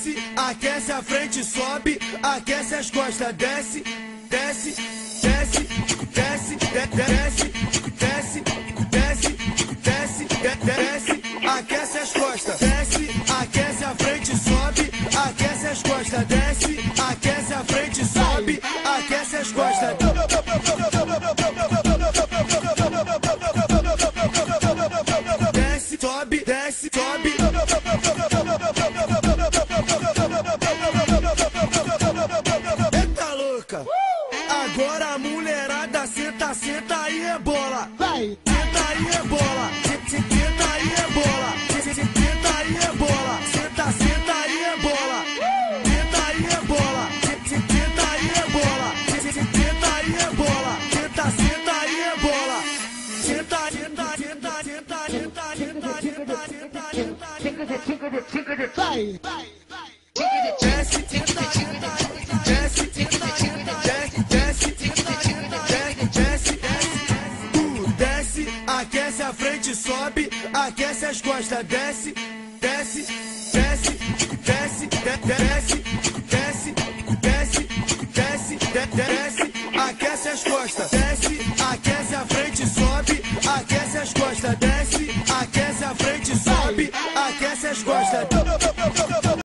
desce, aquece a frente, sobe, aquece as costas, desce, desce, desce, desce, desce, desce, desce, desce, desce, aquece as costas, desce, aquece a frente, sobe, aquece as costas, desce, aquece a frente, sobe, aquece as costas. Desce, sobe, desce, sobe. Eita louca! Agora a mulherada senta, senta e rebola. Vai! Senta e rebola. Senta e rebola. Senta e rebola. Senta, senta e rebola. Senta e rebola. Senta e rebola. Senta e rebola. Senta, senta e rebola. Senta, senta, senta, senta, senta, senta, senta, senta. Vai! Desce, senta, senta, desce, senta, senta, desce, desce, senta, desce, desce, desce, aquece a frente, sobe, aquece as costas, desce, desce, desce, desce, desce, desce, desce, desce, desce, aquece as costas, desce, aquece a frente, sobe, aquece as costas, desce, aquece a frente, sobe, aquece as costas.